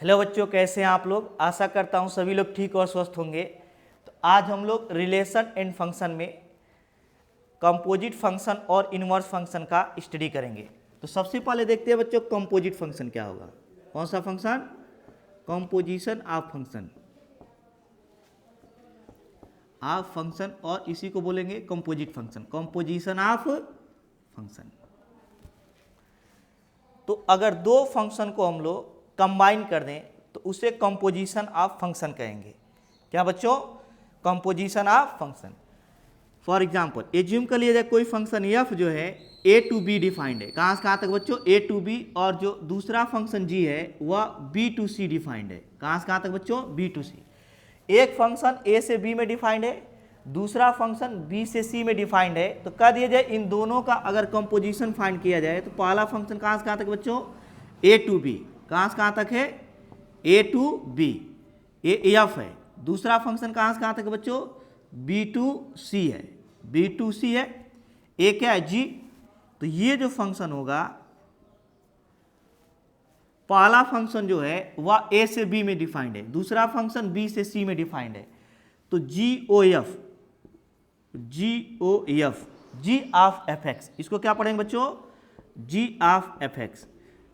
Hello बच्चों, कैसे हैं आप लोग। आशा करता हूं सभी लोग ठीक और स्वस्थ होंगे। तो आज हम लोग रिलेशन एंड फंक्शन में कंपोजिट फंक्शन और इनवर्स फंक्शन का स्टडी करेंगे। तो सबसे पहले देखते हैं बच्चों कंपोजिट फंक्शन क्या होगा। कौन सा function? Composition of function. Of function और इसी को बोलेंगे composite function, composition of function. तो अगर दो फंक्शन को हम लोग कंबाइन कर दें तो उसे कंपोजिशन ऑफ फंक्शन कहेंगे। क्या बच्चों? Composition of function. For example assume कर लिया जाए कोई फंक्शन एफ जो है ए टू बी डिफाइंड है। कहाँ से कहाँ तक बच्चों? ए टू बी। और जो दूसरा फंक्शन जी है वह बी टू सी डिफाइंड है। कहाँ से कहाँ तक बच्चों? बी टू सी। एक फंक्शन ए से बी में डिफाइंड है, दूसरा फंक्शन बी से सी में डिफाइंड है। तो कह दिया जाए इन दोनों का अगर कंपोजिशन फाइंड किया जाए तो पहला फंक्शन कहाँ से कहाँ तक बच्चों? ए टू बी। कहाँ से कहाँ तक है? ए टू बी, ए एफ है। दूसरा फंक्शन कहाँ से कहाँ तक बच्चों? बी टू सी है, बी टू सी है। ए क्या है? जी। तो ये जो फंक्शन होगा, पहला फंक्शन जो है वह ए से बी में डिफाइंड है, दूसरा फंक्शन बी से सी में डिफाइंड है। तो G O F, G O F, G of F X, इसको क्या पढ़ेंगे बच्चों? G of F X.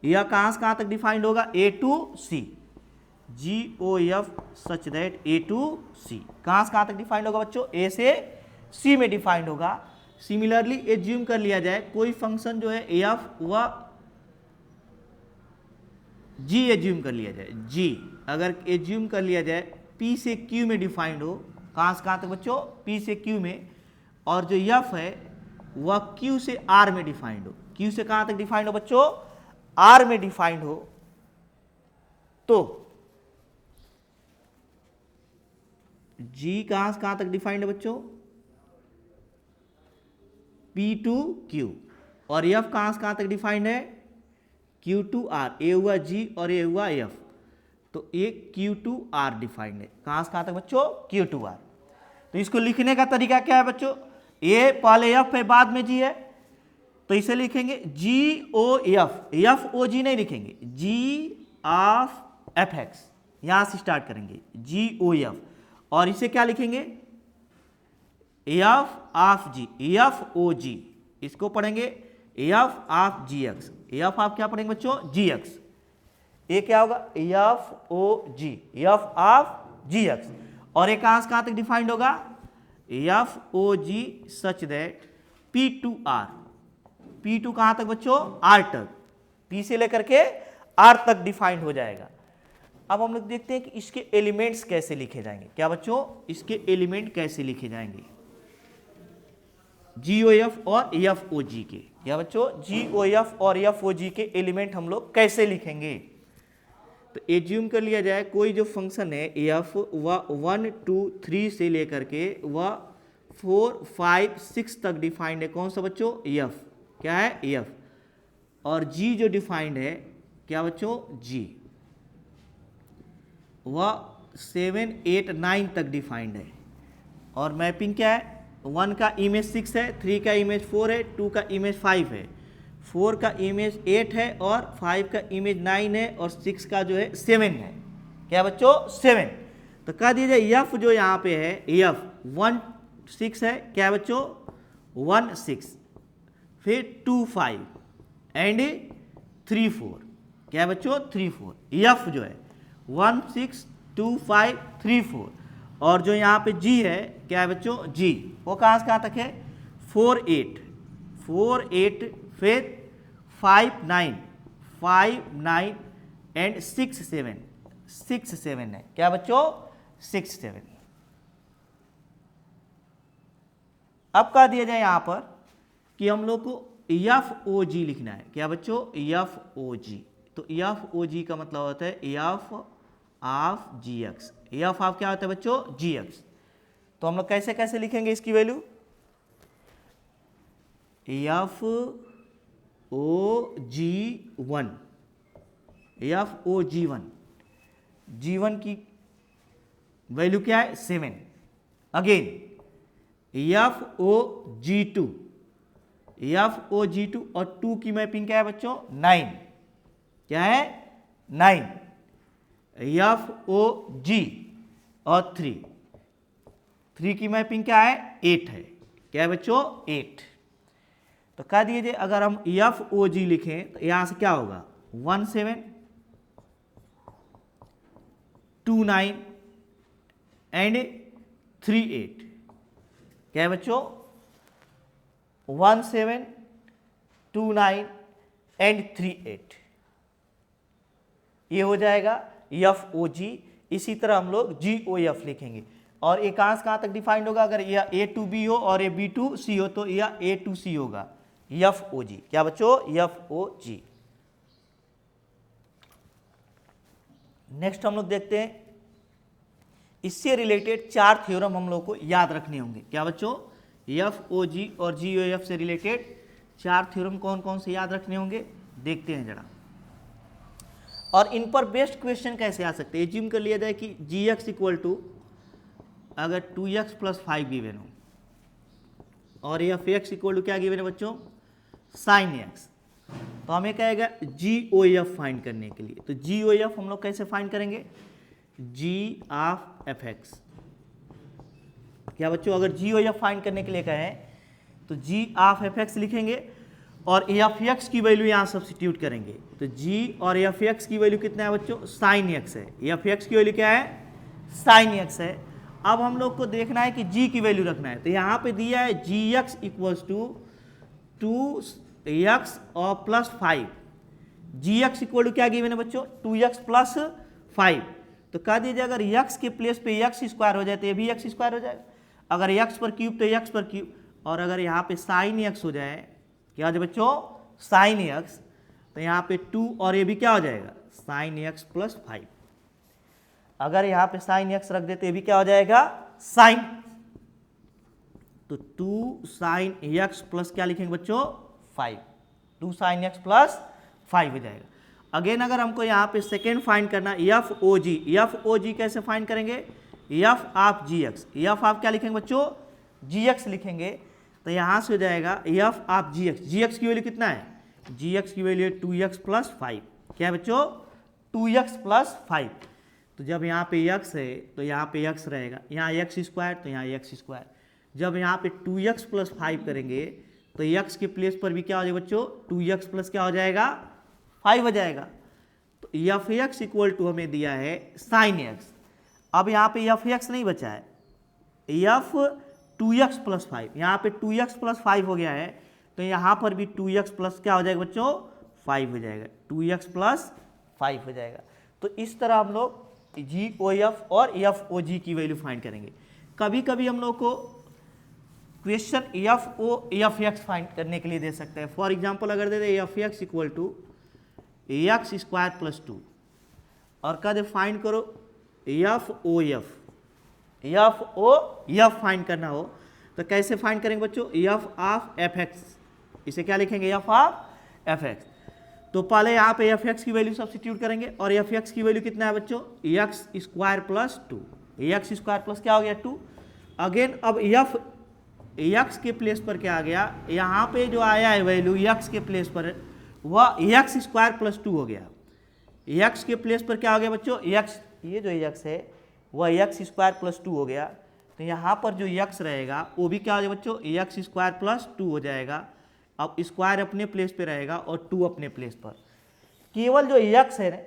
यह कहाँ से कहाँ तक डिफाइंड होगा? A to C. G O F such that A to C. कहाँ से कहाँ तक डिफाइंड होगा बच्चों? ए से सी में डिफाइंड होगा। सिमिलरली एज्यूम कर लिया जाए कोई फंक्शन जो है एफ वह जी एज्यूम कर लिया जाए, जी अगर एज्यूम कर लिया जाए पी से क्यू में डिफाइंड हो। कहाँ से कहाँ तक बच्चों? पी से क्यू में। और जो एफ है वह क्यू से आर में डिफाइंड हो। क्यू से कहाँ तक डिफाइंड हो बच्चों? आर में डिफाइंड हो। तो जी कहाँ से कहाँ तक डिफाइंड है बच्चों? P to Q. और एफ कहाँ से कहाँ तक डिफाइंड है? Q to are. ए हुआ जी और ए हुआ एफ। तो ये क्यू टू आर डिफाइंड है। कहाँ से कहाँ तक बच्चों? Q to R. तो इसको लिखने का तरीका क्या है बच्चों? ए पहले एफ है बाद में जी है, तो इसे लिखेंगे जी ओ एफ। एफ ओ जी नहीं लिखेंगे, जी ऑफ एफ एक्स। यहां से स्टार्ट करेंगे जी ओ एफ। और इसे क्या लिखेंगे? F of g, F O g. इसको पढ़ेंगे f of ji x. F of क्या पढ़ेंगे बच्चों? जी एक्स। ये क्या होगा? F O ji, f of ji x. और ये कहां से कहां तक डिफाइंड होगा? F O g such that p to r. P to कहां तक बच्चों? आर तक। पी से लेकर के आर तक डिफाइंड हो जाएगा। अब हम लोग देखते हैं कि इसके एलिमेंट्स कैसे लिखे जाएंगे। क्या बच्चों? इसके एलिमेंट कैसे लिखे जाएंगे जी ओ एफ और एफ ओ जी के। क्या बच्चों? जी ओ एफ और एफ ओ जी के एलिमेंट हम लोग कैसे लिखेंगे? तो एज्यूम कर लिया जाए कोई जो फंक्शन है एफ वह 1 2 3 से लेकर के वह 4 5 6 तक डिफाइंड है। कौन सा बच्चों? एफ। क्या है? एफ। और जी जो डिफाइंड है क्या बच्चों? जी वह 7 8 9 तक डिफाइंड है। और मैपिंग क्या है? 1 का इमेज 6 है, 3 का इमेज 4 है, 2 का इमेज 5 है, 4 का इमेज 8 है और 5 का इमेज 9 है और 6 का जो है 7 है। क्या बच्चों? 7। तो कह दीजिए एफ जो यहाँ पे है एफ 1 6 है। क्या बच्चों? 1 6, फिर 2 5 एंड 3 4। क्या बच्चों? 3 4। एफ जो है 1 6 2 5 3 4। और जो यहाँ पे जी है क्या है बच्चों? जी वो कहाँ से कहाँ तक है? 4 8 4 8, फिर 5 9 5 9 एंड 6 7 6 7 है। क्या बच्चों? 6 7। अब कह दिया जाए यहाँ पर कि हम लोग को एफ ओ जी लिखना है। क्या बच्चों? एफ ओ जी। तो एफ ओ जी का मतलब होता है F of ji x. F of क्या होता है बच्चों? जी एक्स। तो हम लोग कैसे कैसे लिखेंगे इसकी वैल्यू? एफ ओ जी वन, एफ ओ जी वन, जी वन की वैल्यू क्या है? 7। अगेन एफ ओ G two, F O G two और 2 की मैपिंग क्या है बच्चों? 9। क्या है? 9। एफ ओ जी और 3 की मैपिंग क्या है 8 है। क्या है बच्चों 8। तो कह दीजिए अगर हम एफ ओ जी लिखें तो यहां से क्या होगा 1729 एंड 38। क्या है बच्चों 1729 एंड 38 ये हो जाएगा एफ ओ जी। इसी तरह हम लोग जी ओ एफ लिखेंगे और ये कहां तक डिफाइंड होगा, अगर यह ए टू बी हो और ये बी टू सी हो तो यह ए टू सी होगा एफ ओ जी। क्या बच्चों एफ ओ जी। नेक्स्ट हम लोग देखते हैं इससे रिलेटेड 4 थ्योरम हम लोग को याद रखने होंगे। क्या बच्चों एफ ओ जी और जी ओ एफ से रिलेटेड 4 थ्योरम कौन कौन से याद रखने होंगे देखते हैं जरा। और इन पर बेस्ट क्वेश्चन कैसे आ सकते हैं। एज्यूम कर लिया जाए कि जी एक्स इक्वल टू अगर 2x प्लस 5 गिवन हो और एफ एक्स इक्वल टू क्या गिवन है बच्चों साइन एक्स, तो हमें कहेगा जी ओ एफ फाइंड करने के लिए। तो जी ओ एफ हम लोग कैसे फाइंड करेंगे जी ऑफ एफ एक्स। क्या बच्चों अगर जी ओ एफ फाइंड करने के लिए कहें तो जी ऑफ एफ एक्स लिखेंगे और एफ एक्स की वैल्यू यहाँ सब्स्टिट्यूट करेंगे। तो जी और एफ एक्स की वैल्यू कितना है बच्चों साइन एक्स है। एफ एक्स की वैल्यू क्या है साइन एक्स है। अब हम लोग को देखना है कि जी की वैल्यू रखना है। तो यहाँ पे दिया है जी एक्स इक्वल्स टू 2x और plus 5। G X equal to क्या गिवन है बच्चों 2x प्लस 5। तो कह दीजिए अगर x के प्लेस पे x स्क्वायर हो जाए तो ये भी x स्क्वायर हो जाएगा। अगर x पर क्यूब तो x पर क्यूब, और अगर यहाँ पे साइन x हो जाए क्या हो जाए बच्चों साइन x, तो यहाँ पे 2 और ये भी क्या हो जाएगा साइन x प्लस 5। अगर यहाँ पे साइन x रख देते भी क्या हो जाएगा साइन, तो 2 साइन x प्लस क्या लिखेंगे बच्चों 5। 2 साइन x प्लस 5 हो जाएगा। अगेन अगर हमको यहाँ पे सेकेंड फाइंड करना एफ ओ जी कैसे फाइंड करेंगे F of ji x. F of क्या लिखेंगे बच्चों जी एक्स लिखेंगे। तो यहाँ से हो जाएगा एफ ऑफ जी एक्स की वैल्यू कितना है जी एक्स की वैल्यू है 2x प्लस 5। क्या है बच्चों 2x प्लस 5। तो जब यहाँ पे x है तो यहाँ पे x रहेगा, यहाँ x स्क्वायर तो यहाँ x स्क्वायर। जब यहाँ पे 2x प्लस 5 करेंगे तो x के प्लेस पर भी क्या हो जाएगा बच्चों 2x प्लस क्या हो जाएगा 5 हो जाएगा। तो एफ एक्स इक्वल टू हमें दिया है साइन एक्स। अब यहाँ पे एफ एक्स नहीं बचा है एफ 2x प्लस 5, यहाँ पे 2x प्लस 5 हो गया है तो यहाँ पर भी 2x प्लस क्या हो जाएगा बच्चों 5 हो जाएगा, 2x प्लस 5 हो जाएगा। तो इस तरह हम लोग जी ओ एफ और एफ ओ जी की वैल्यू फाइंड करेंगे। कभी कभी हम लोग को question f o f x find करने के लिए दे सकते हैं। फॉर एग्जांपल अगर दे दे f x equal to x square plus 2 और कह दे फाइंड करो एफ ओ एफ फाइंड करना हो तो कैसे फाइंड करेंगे बच्चों एफ ऑफ एफ एक्स। इसे क्या लिखेंगे एफ ऑफ एफ एक्स। तो पहले यहाँ पे एफ एक्स की वैल्यू सब्स्टिट्यूट करेंगे और एफ एक्स की वैल्यू कितना है बच्चों x square plus 2। X square plus क्या हो गया 2। अगेन अब एफ एक्स के प्लेस पर क्या आ गया, यहाँ पे जो आया है वैल्यू एक्स के प्लेस पर वह एक्स स्क्वायर प्लस 2 हो गया। एक्स के प्लेस पर क्या हो गया बच्चों एक्स, ये जो एक्स है वह एक्स स्क्वायर प्लस 2 हो गया। तो यहाँ पर जो एक्स रहेगा वो भी क्या हो जाएगा बच्चों एक्स स्क्वायर प्लस 2 हो जाएगा। अब स्क्वायर अपने प्लेस पे रहेगा और 2 अपने प्लेस पर। केवल जो एक्स है ना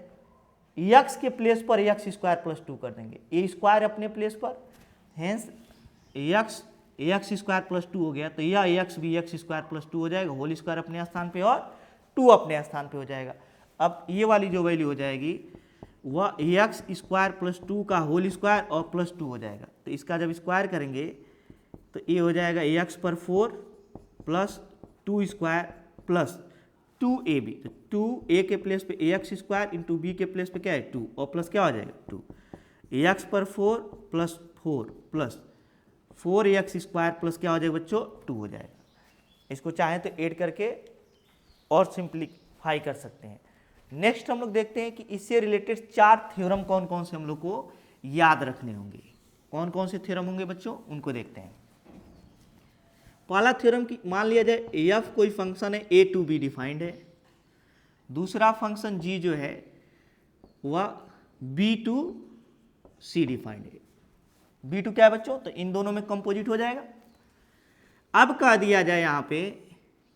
एक्स के प्लेस पर एक्स स्क्वायर प्लस 2 कर देंगे, ये स्क्वायर अपने प्लेस पर, हेंस एक्स स्क्वायर प्लस 2 हो गया। तो यह एक्स भी एक्स स्क्वायर प्लस 2 हो जाएगा, होल स्क्वायर अपने स्थान पे और 2 अपने स्थान पे हो जाएगा। अब ये वाली जो वैल्यू हो जाएगी वह एक्स स्क्वायर प्लस 2 का होल स्क्वायर और प्लस 2 हो जाएगा। तो इसका जब स्क्वायर करेंगे तो ये हो जाएगा एक्स पर 4 प्लस 2 स्क्वायर प्लस 2ab। तो 2a के प्लेस पे एक्स स्क्वायर इंटू बी के प्लेस पे क्या है 2 और प्लस क्या हो जाएगा 2। एक्स पर 4 plus 4 plus 4x square plus क्या हो जाएगा बच्चों 2 हो जाएगा। इसको चाहें तो ऐड करके और सिंप्लीफाई कर सकते हैं। नेक्स्ट हम लोग देखते हैं कि इससे रिलेटेड 4 थ्योरम कौन कौन से हम लोग को याद रखने होंगे। कौन कौन से थ्योरम होंगे बच्चों उनको देखते हैं। पहला थ्योरम की मान लिया जाए एफ कोई फंक्शन है ए टू बी डिफाइंड है। दूसरा फंक्शन जी जो है वह B2C डिफाइंड है। B2 क्या है बच्चों, तो इन दोनों में कंपोजिट हो जाएगा। अब कह दिया जाए यहाँ पे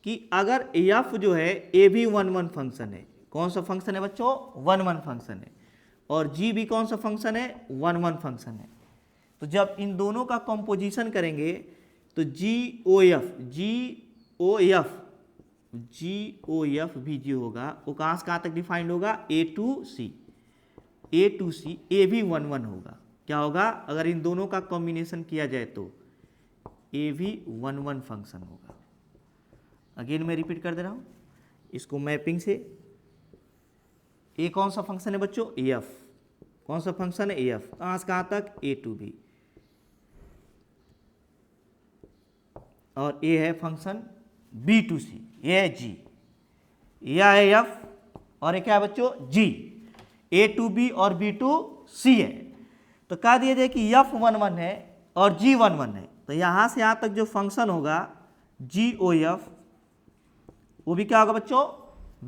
कि अगर F जो है A भी 1 1 फंक्शन है, कौन सा फंक्शन है बच्चों, 1 1 फंक्शन है, और G भी कौन सा फंक्शन है, 1 1 फंक्शन है, तो जब इन दोनों का कंपोजिशन करेंगे तो GOF भी जो होगा वो कहाँ से कहाँ तक डिफाइंड होगा, A टू सी A भी 1 1 होगा। क्या होगा, अगर इन दोनों का कॉम्बिनेशन किया जाए तो A भी 1 1 फंक्शन होगा। अगेन मैं रिपीट कर दे रहा हूँ इसको मैपिंग से। A कौन सा फंक्शन है बच्चों, AF, कौन सा फंक्शन है, AF, कहाँ से कहाँ तक, A टू B, और A है फंक्शन B टू C, ये है G, यह है F, और ये क्या है बच्चों, G, A टू B और B टू C है। तो कह दिया जाए कि F 1 1 है और G 1 1 है, तो यहाँ से यहाँ तक जो फंक्शन होगा GOF वो भी क्या होगा बच्चों,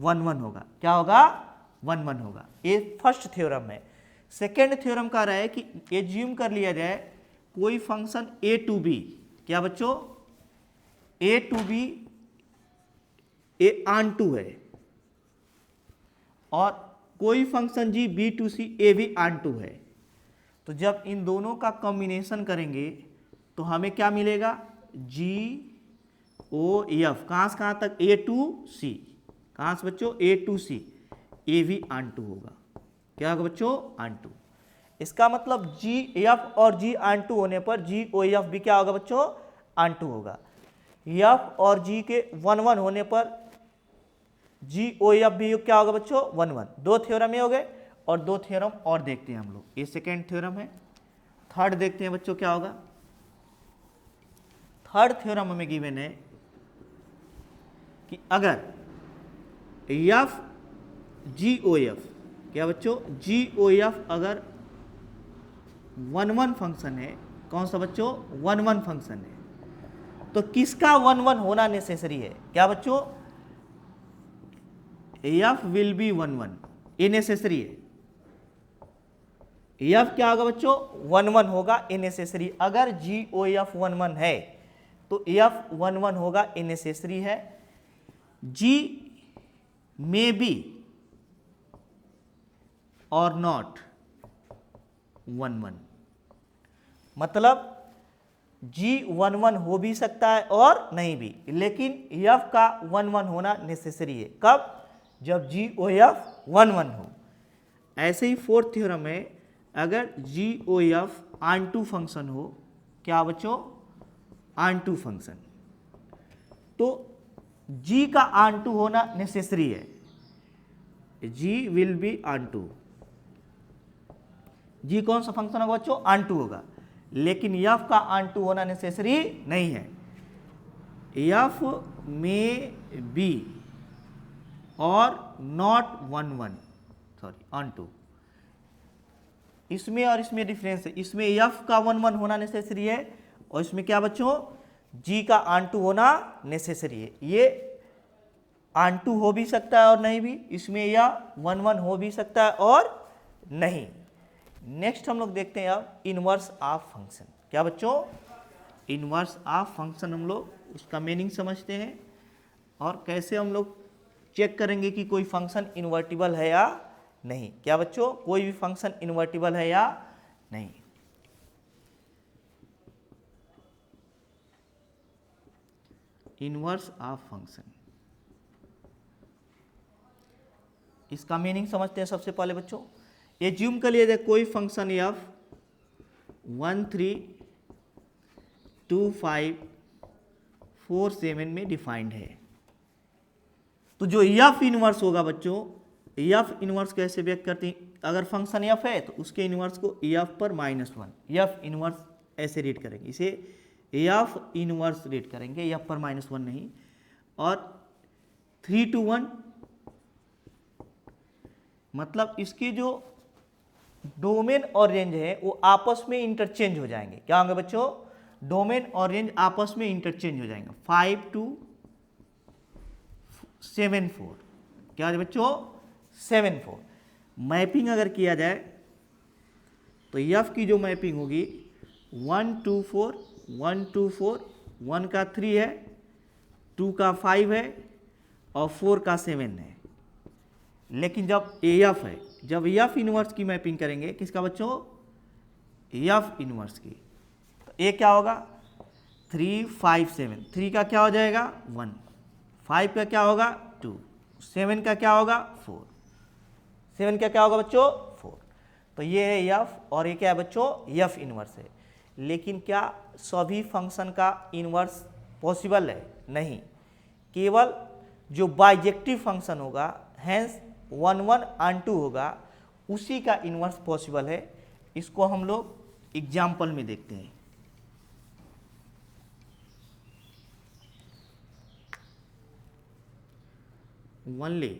1 1 होगा। क्या होगा, 1 1 होगा। ये फर्स्ट थ्योरम है। सेकेंड थ्योरम कह रहा है कि एज्यूम कर लिया जाए कोई फंक्शन A टू B, क्या बच्चों, A to B A onto है, और कोई function G B to C A भी ऑन टू है, तो जब इन दोनों का कॉम्बिनेशन करेंगे तो हमें क्या मिलेगा, GOF, कहाँ से कहाँ तक, A टू C, कहाँ से बच्चों, A टू C, A भी ऑन टू होगा। क्या होगा बच्चों, ऑन टू। इसका मतलब GF और G ऑन टू होने पर GOF भी क्या होगा बच्चों, ऑन टू होगा। F और G के 1 1 होने पर GOF भी क्या होगा बच्चों, 1 1। दो थ्योरम ये हो गए, और दो थ्योरम और देखते हैं हम लोग। ये सेकेंड थ्योरम है। थर्ड देखते हैं बच्चों क्या होगा। थर्ड थ्योरम हमें गिवन है कि अगर F GOF, क्या बच्चों, GOF अगर 1 1 फंक्शन है, कौन सा बच्चों, 1 1 फंक्शन है, तो किसका 1 1 होना नेसेसरी है, क्या बच्चों, F विल बी 1 1, ये नेसेसरी है। F क्या होगा बच्चों, 1 1 होगा, ये नेसेसरी। अगर GOF 1 1 है तो F 1 1 होगा, ये नेसेसरी है। G मे बी और नॉट 1 1, मतलब G 1 1 हो भी सकता है और नहीं भी, लेकिन F का 1 1 होना नेसेसरी है। कब, जब GOF 1 1 हो। ऐसे ही फोर्थ थ्योरम है, अगर GOF ऑन टू फंक्शन हो, क्या बच्चों, ऑन टू फंक्शन, तो G का ऑन टू होना नेसेसरी है। G will be onto. G कौन सा फंक्शन होगा बच्चों, ऑन टू होगा, लेकिन F का ऑन टू होना नेसेसरी नहीं है। F में बी और नॉट 1 1, सॉरी, ऑन टू। इसमें और इसमें डिफरेंस है, इसमें F का 1 1 होना नेसेसरी है, और इसमें क्या बच्चों, G का ऑन टू होना नेसेसरी है। ये ऑन टू हो भी सकता है और नहीं भी, इसमें यह 1 1 हो भी सकता है और नहीं। नेक्स्ट हम लोग देखते हैं अब इनवर्स ऑफ फंक्शन। क्या बच्चों, इनवर्स ऑफ फंक्शन हम लोग उसका मीनिंग समझते हैं, और कैसे हम लोग चेक करेंगे कि कोई फंक्शन इन्वर्टिबल है या नहीं। क्या बच्चों, कोई भी फंक्शन इन्वर्टिबल है या नहीं। इनवर्स ऑफ फंक्शन, इसका मीनिंग समझते हैं। सबसे पहले बच्चों एज्यूम कर लिया जाए कोई फंक्शन F 1 3 2 5 4 7 में डिफाइंड है, तो जो F इनवर्स होगा बच्चों, F इनवर्स कैसे व्यक्त करते हैं, अगर फंक्शन F है तो उसके इनवर्स को F पर -1, F इनवर्स ऐसे रीड करेंगे, इसे F इनवर्स रीड करेंगे, F पर -1 नहीं। और 3 to 1 मतलब इसके जो डोमेन और रेंज है वो आपस में इंटरचेंज हो जाएंगे। क्या होंगे बच्चों, डोमेन और रेंज आपस में इंटरचेंज हो जाएंगे। 5 to 7 4, क्या है बच्चों, 7 4। मैपिंग अगर किया जाए तो एफ की जो मैपिंग होगी 1 2 4 1 2 4, 1 का 3 है, 2 का 5 है और 4 का 7 है। लेकिन जब एफ है, जब एफ इनवर्स की मैपिंग करेंगे किसका बच्चों, एफ इनवर्स की, तो ए क्या होगा 3 5 7, 3 का क्या हो जाएगा 1, 5 का क्या होगा 2, 7 का क्या होगा 4, 7 का क्या होगा बच्चों 4। तो ये है एफ और ये क्या है बच्चों एफ इनवर्स है। लेकिन क्या सभी फंक्शन का इनवर्स पॉसिबल है, नहीं, केवल जो बाइजेक्टिव फंक्शन होगा हैंस 1 1 and 2 होगा उसी का इनवर्स पॉसिबल है। इसको हम लोग एग्जाम्पल में देखते हैं। Only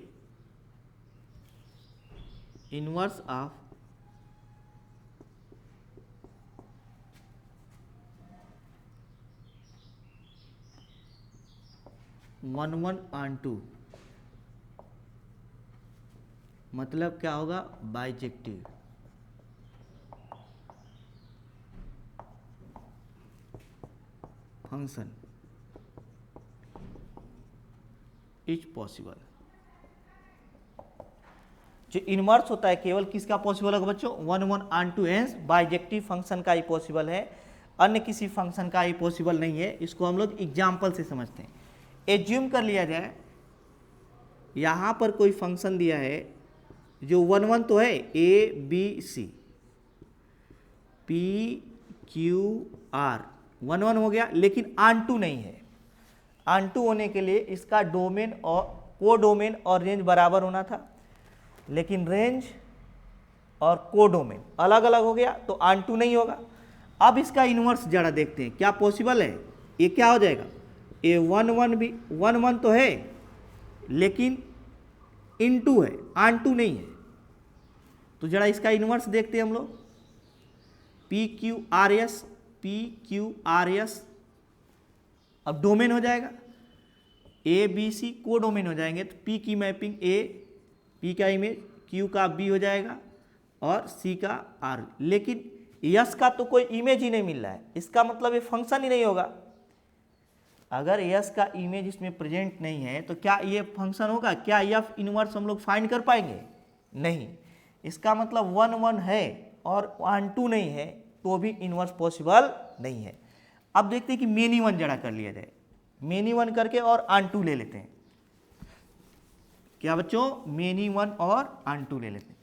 inverse of one one and 2 मतलब क्या होगा बाइजेक्टिव। Function is possible. जो इनवर्स होता है केवल किसका पॉसिबल होगा बच्चों 1 1 and 2 हैंस बाइजेक्टिव फंक्शन का ही पॉसिबल है, अन्य किसी फंक्शन का ही पॉसिबल नहीं है। इसको हम लोग एग्जाम्पल से समझते हैं। एज्यूम कर लिया जाए यहां पर कोई फंक्शन दिया है जो 1 1 तो है, A B C P Q R 1 1 हो गया, लेकिन ऑन2 नहीं है। ऑन2 होने के लिए इसका डोमेन और कोडोमेन और रेंज बराबर होना था, लेकिन रेंज और कोडोमेन अलग अलग हो गया तो ऑन2 नहीं होगा। अब इसका इनवर्स जरा देखते हैं क्या पॉसिबल है। ये क्या हो जाएगा ए 1 1 भी 1 1 तो है लेकिन इन2 है, ऑन2 नहीं है। तो जरा इसका इनवर्स देखते हैं हम लोग। पी क्यू आर एस अब डोमेन हो जाएगा, ए बी सी को डोमेन हो जाएंगे। तो पी की मैपिंग ए, पी का इमेज, क्यू का बी हो जाएगा और सी का आर। लेकिन यस का तो कोई इमेज ही नहीं मिल रहा है, इसका मतलब ये फंक्शन ही नहीं होगा। अगर यस का इमेज इसमें प्रेजेंट नहीं है तो क्या ये फंक्शन होगा? क्या एफ इनवर्स हम लोग फाइंड कर पाएंगे? नहीं। इसका मतलब 1 1 है और ऑन2 नहीं है तो भी इनवर्स पॉसिबल नहीं है। अब देखते हैं कि मेनी वन जरा कर लिया जाए। मेनी वन करके और ऑन2 ले लेते हैं। क्या बच्चों? मेनी वन और ऑन2 ले लेते हैं।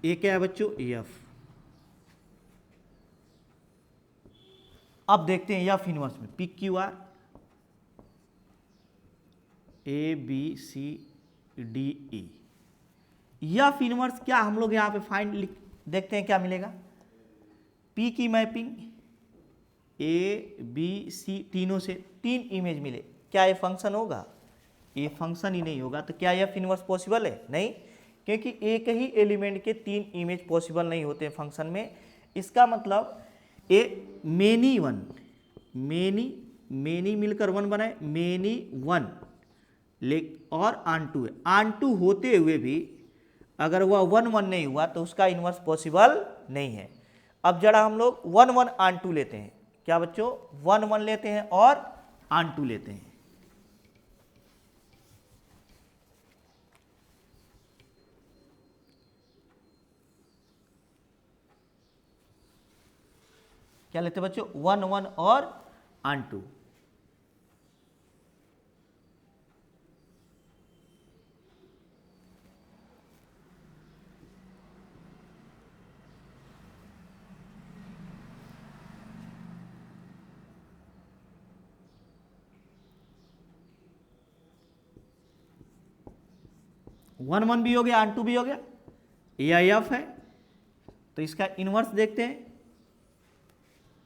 ये क्या है बच्चों? एफ। अब देखते हैं एफ इनवर्स में P Q R A B C D E. F inverse क्या हम लोग यहां पे फाइंड देखते हैं क्या मिलेगा। पी की मैपिंग ए बी सी तीनों से 3 इमेज मिले, क्या ये फंक्शन होगा? ये फंक्शन ही नहीं होगा। तो क्या एफ इनवर्स पॉसिबल है? नहीं, क्योंकि एक ही एलिमेंट के 3 इमेज पॉसिबल नहीं होते फंक्शन में। इसका मतलब ए मेनी वन, मेनी मिलकर 1 बनाए, मेनी वन और ऑन2 है। ऑन2 होते हुए भी अगर वह 1 1 नहीं हुआ तो उसका इनवर्स पॉसिबल नहीं है। अब जरा हम लोग 1 1 ऑन2 लेते हैं। क्या बच्चों? 1 1 लेते हैं और ऑन2 लेते हैं। क्या लेते हैं बच्चों? 1 1 और ऑन2। वन वन भी हो गया, ऑन2 भी हो गया, ये एफ है। तो इसका इनवर्स देखते हैं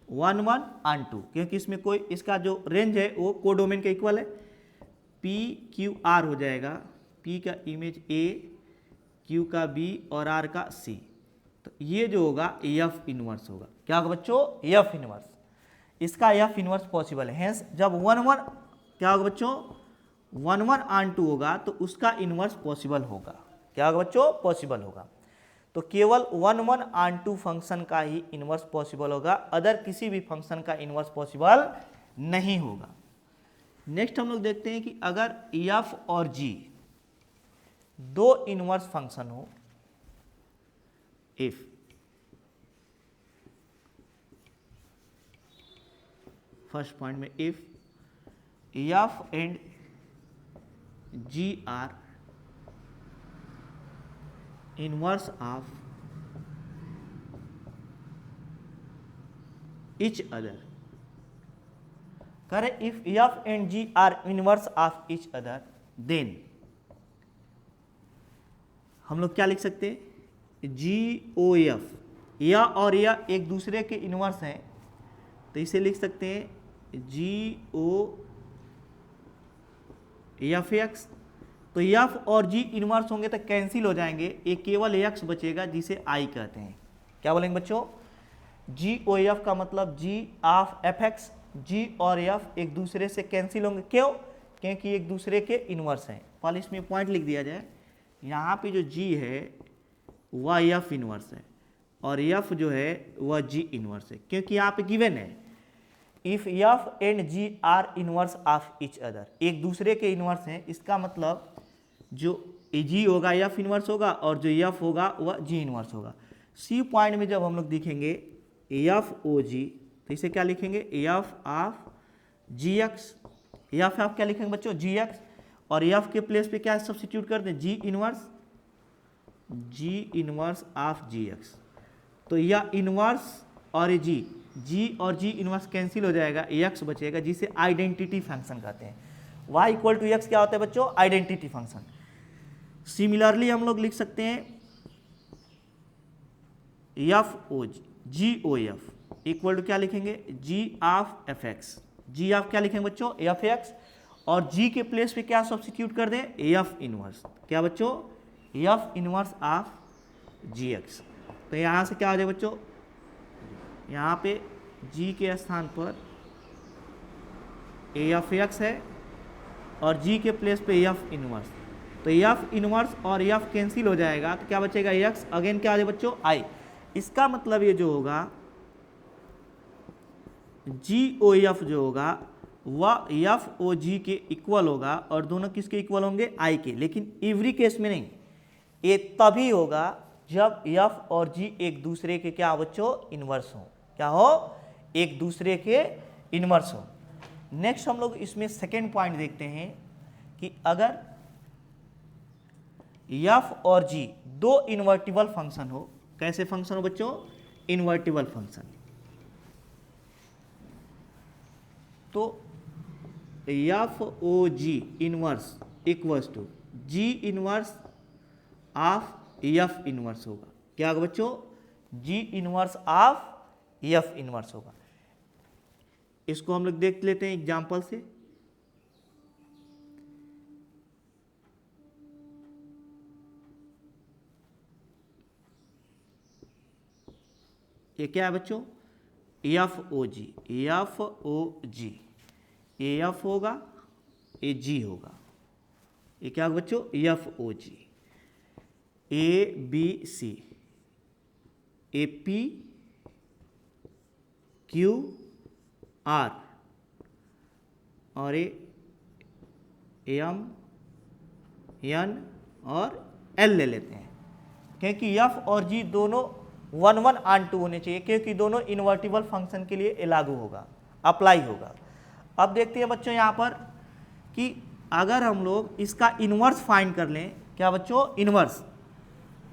1 1 ऑन2, क्योंकि इसमें कोई इसका जो रेंज है वो कोडोमेन के इक्वल है। पी क्यू आर हो जाएगा, पी का इमेज ए, क्यू का बी और आर का सी। तो ये जो होगा एफ इनवर्स होगा। क्या होगा बच्चों? F inverse. इसका एफ इनवर्स पॉसिबल है। हेंस जब 1 1 क्या होगा बच्चों? 1 1 ऑन 2 होगा तो उसका इनवर्स पॉसिबल होगा। क्या होगा बच्चों? पॉसिबल होगा। तो केवल 1 1 ऑन 2 फंक्शन का ही इनवर्स पॉसिबल होगा, अदर किसी भी फंक्शन का इनवर्स पॉसिबल नहीं होगा। नेक्स्ट हम लोग देखते हैं कि अगर एफ और जी दो इनवर्स फंक्शन हो, इफ फर्स्ट पॉइंट में if F and G are inverse of each other, करें if F and G are inverse of each other, then हम लोग क्या लिख सकते हैं? जी ओ एफ, या और या एक दूसरे के इनवर्स हैं तो इसे लिख सकते हैं जी ओ एफ एक्स। तो एफ और जी इनवर्स होंगे तो कैंसिल हो जाएंगे, एक केवल एक्स बचेगा जिसे आई कहते हैं। क्या बोलेंगे बच्चों? जी ओ एफ का मतलब जी ऑफ एफ एक्स। जी और एफ एक दूसरे से कैंसिल होंगे, क्यों? क्योंकि एक दूसरे के इनवर्स हैं। पहले इसमें पॉइंट लिख दिया जाए, यहाँ पे जो जी है वह एफ इनवर्स है और एफ जो है वह जी इनवर्स है, क्योंकि यहाँ पे गिवन है if F and G are inverse of each other, एक दूसरे के इनवर्स हैं। इसका मतलब जो जी होगा एफ इनवर्स होगा और जो एफ होगा वह जी इनवर्स होगा। सी पॉइंट में जब हम लोग दिखेंगे एफ ओ जी तो इसे क्या लिखेंगे? F of ji x. F क्या लिखेंगे बच्चों? जी एक्स। और एफ के प्लेस पे क्या सब्स्टिट्यूट कर दें? G inverse of ji X. तो यह इनवर्स और जी और जी इनवर्स कैंसिल हो जाएगा, एक्स बचेगा जिसे आइडेंटिटी फंक्शन कहते हैं। y इक्वल टू एक्स क्या होता है बच्चों? Identity function. सिमिलरली हम लोग लिख सकते हैं F O G O F equal to क्या लिखेंगे? G of F X. G of क्या लिखेंगे बच्चों? F X. और जी के प्लेस पे क्या सब्स्टिट्यूट कर दें? F inverse. क्या बच्चों? F inverse of ji X. तो यहाँ से क्या हो जाए बच्चों? यहाँ पे जी के स्थान पर एफ एक्स है और जी के प्लेस पे एफ इनवर्स। तो एफ इनवर्स और एफ कैंसिल हो जाएगा तो क्या बचेगा? एक्स। अगेन क्या हो जाए बच्चों? आई। इसका मतलब ये जो होगा जी ओ एफ जो होगा वह एफ ओ जी के इक्वल होगा और दोनों किसके इक्वल होंगे? आई के। लेकिन एवरी केस में नहीं, ये तभी होगा जब एफ और जी एक दूसरे के क्या बच्चों? इनवर्स हो। क्या हो? एक दूसरे के इनवर्स हो। नेक्स्ट हम लोग इसमें सेकेंड पॉइंट देखते हैं कि अगर एफ और जी दो इन्वर्टिबल फंक्शन हो, कैसे फंक्शन हो बच्चों? Invertible function. तो F O g inverse equals to g inverse of F inverse होगा। क्या होगा बच्चों? G inverse of F inverse होगा। इसको हम लोग देख लेते हैं एग्जाम्पल से। ये क्या है बच्चों? एफ ओ जी। एफ ओ जी, एफ होगा, ए जी होगा। ये क्या होगा बच्चों? F O G. A B C, A P Q R और ए एम एन और एल ले लेते हैं, क्योंकि एफ और जी दोनों 1 1 ऑन 2 होने चाहिए, क्योंकि दोनों इन्वर्टिबल फंक्शन के लिए लागू होगा, अप्लाई होगा। अब देखते हैं बच्चों यहाँ पर कि अगर हम लोग इसका इन्वर्स फाइंड कर लें, क्या बच्चों? इन्वर्स।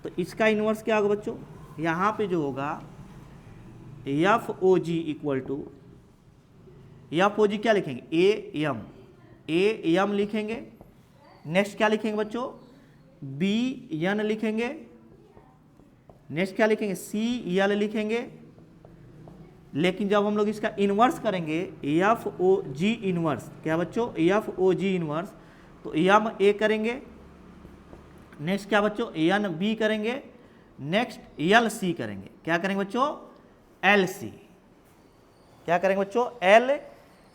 तो इसका इन्वर्स क्या होगा बच्चों? यहाँ पे जो होगा f O g equal to, F O g क्या लिखेंगे? ए एम लिखेंगे। नेक्स्ट क्या लिखेंगे बच्चों? बी एन लिखेंगे। नेक्स्ट क्या लिखेंगे? सी एल लिखेंगे। लेकिन जब हम लोग इसका इन्वर्स करेंगे एफ ओ जी इन्वर्स, क्या बच्चों? एफ ओ जी इन्वर्स, तो एम ए करेंगे। नेक्स्ट क्या बच्चों? एन बी करेंगे। नेक्स्ट एल सी करेंगे। क्या करेंगे बच्चों? L C. क्या करेंगे बच्चों? एल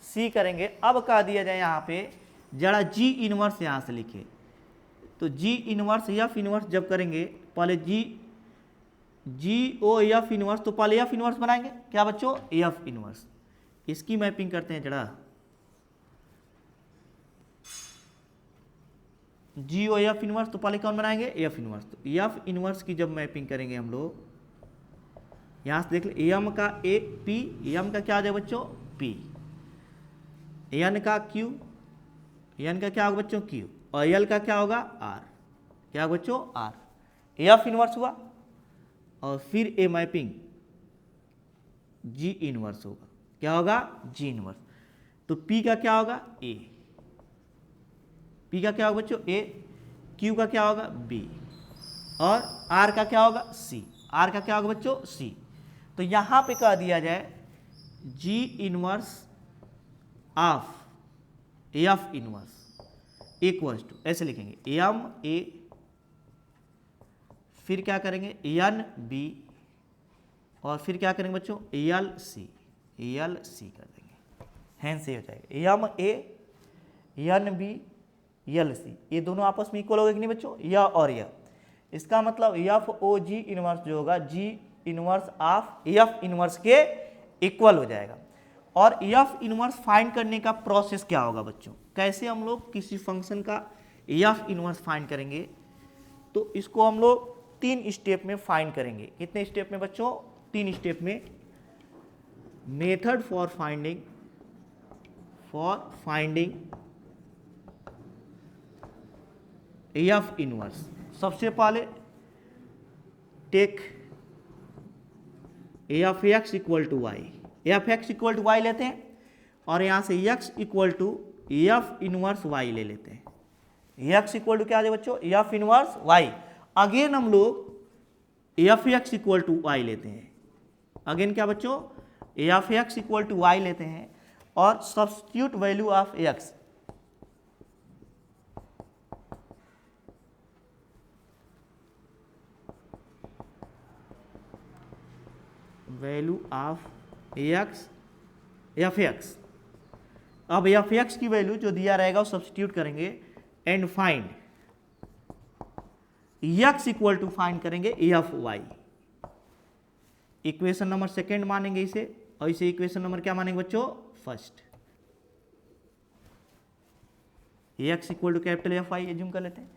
सी करेंगे। अब कह दिया जाए यहाँ पे जरा जी इनवर्स यहाँ से लिखे, तो जी इनवर्स एफ इनवर्स जब करेंगे, पहले जी ओ एफ इनवर्स, तो पहले एफ इनवर्स बनाएंगे। क्या बच्चों? F inverse. इसकी मैपिंग करते हैं जरा। जी ओ एफ इनवर्स, तो पहले कौन बनाएंगे? F inverse. तो एफ इनवर्स की जब मैपिंग करेंगे हम लोग, यहां से देख ले, एम का ए पी, एम का क्या आ जाए बच्चों? पी, एन का क्यू, एन का क्या होगा बच्चों? क्यू, और एल का क्या होगा? आर। क्या बच्चों? आर। एफ इनवर्स हुआ, और फिर ए मैपिंग जी इनवर्स होगा। क्या होगा? जी इनवर्स। तो पी का क्या होगा? ए। पी का क्या होगा बच्चों? ए। क्यू का क्या होगा? बी, और आर का क्या होगा? सी। आर का क्या होगा बच्चों? सी। तो यहां पे कह दिया जाए G inverse of F inverse equals to, ऐसे लिखेंगे, एम ए, फिर क्या करेंगे? एन बी, और फिर क्या करेंगे बच्चों? एल सी। एल सी कर देंगे, हैंड से हो जाएगा। M A, N B, L C, ये दोनों आपस में इक्वल हो गए कि नहीं बच्चों? या और या, इसका मतलब एफ ओ जी इनवर्स जो होगा, जी इनवर्स ऑफ एफ इनवर्स के इक्वल हो जाएगा। और एफ इनवर्स फाइंड करने का प्रोसेस क्या होगा बच्चों? कैसे हम लोग किसी फंक्शन का एफ इनवर्स फाइंड करेंगे? तो इसको हम लोग 3 स्टेप में फाइंड करेंगे। कितने स्टेप में बच्चों? 3 स्टेप में। Method for finding F inverse. सबसे पहले take F x equal to Y, F x equal to Y लेते हैं, और यहां से X equal to F inverse Y ले लेते हैं। एक्स इक्वल टू क्या आ जाए बच्चों? F inverse Y. अगेन हम लोग f x equal to Y लेते हैं। अगेन क्या बच्चों? F x equal to Y लेते हैं, और substitute value of x, value of x, f x. अब एफ एक्स की वैल्यू जो दिया रहेगा वो सब्स्टिट्यूट करेंगे, and find x equal to find करेंगे f y. Equation number second मानेंगे इसे, और इसे इक्वेशन नंबर क्या मानेंगे बच्चों? First. X equal to capital f Y assume कर लेते हैं।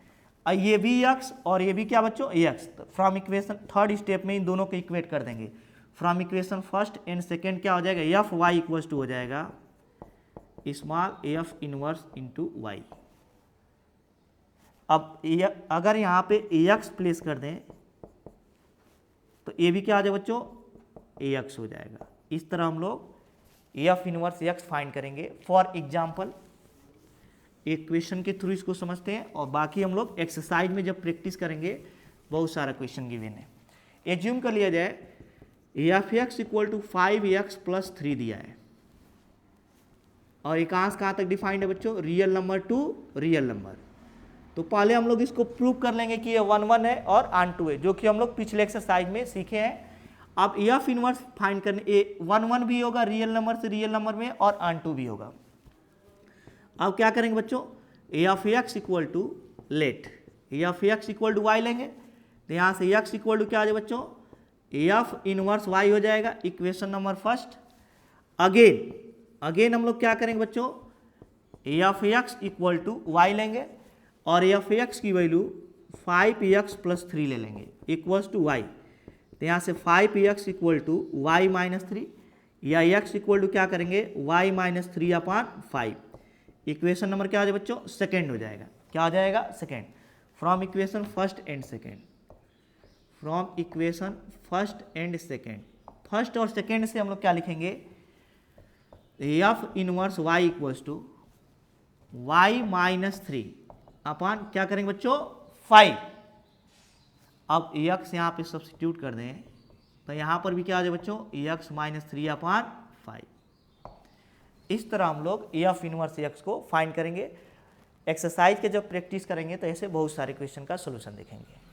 ये भी एक्स और ये भी क्या बच्चों? X. From equation third step में इन दोनों को इक्वेट कर देंगे। From equation first and second क्या हो जाएगा? एफ वाई इक्वल्स टू हो जाएगा small F inverse into Y. अब अगर यहाँ पे एक्स प्लेस कर दें तो ये भी क्या आ जाए बच्चों? एक्स हो जाएगा। इस तरह हम लोग एफ इनवर्स एक्स फाइंड करेंगे। फॉर एग्जाम्पल एक क्वेश्चन के थ्रू इसको समझते हैं, और बाकी हम लोग एक्सरसाइज में जब प्रैक्टिस करेंगे बहुत सारा क्वेश्चन गिवन है। एज्यूम कर लिया जाए F x equal to 5x plus 3 दिया है, और ये कहाँ से कहाँ तक डिफाइंड है बच्चों? Real number two real number. तो पहले हम लोग इसको प्रूव कर लेंगे कि ये 1 1 है और ऑन 2 है, जो कि हम लोग पिछले एक्सरसाइज में सीखे हैं। अब एफ इनवर्स फाइंड करने, ये 1 1 भी होगा रियल नंबर से रियल नंबर में, और ऑन 2 भी होगा। अब क्या करेंगे बच्चों? F x equal to let F x equal to Y लेंगे, तो यहाँ से एक्स इक्वल टू क्या आ जाए बच्चों? एफ इनवर्स वाई हो जाएगा। Equation number first. अगेन हम लोग क्या करेंगे बच्चों? F x equal to Y लेंगे, और एफ एक्स की वैल्यू 5x प्लस 3 ले लेंगे इक्वल्स टू वाई। तो यहाँ से 5x equal to Y minus 3, या x इक्वल टू क्या करेंगे? y minus 3 upon 5। Equation number क्या हो जाएगा बच्चों? सेकेंड हो जाएगा। क्या हो जाएगा? Second. From equation first and second, from equation first and second, first और सेकेंड से हम लोग क्या लिखेंगे? F inverse y equals to Y minus 3 upon क्या करेंगे बच्चों? 5। अब x यहाँ पे सब्स्टिट्यूट कर दें तो यहाँ पर भी क्या आ जाए बच्चों? x minus 3 upon 5। इस तरह हम लोग एफ इनवर्स एक्स को फाइंड करेंगे। एक्सरसाइज के जब प्रैक्टिस करेंगे तो ऐसे बहुत सारे क्वेश्चन का सोल्यूशन देखेंगे।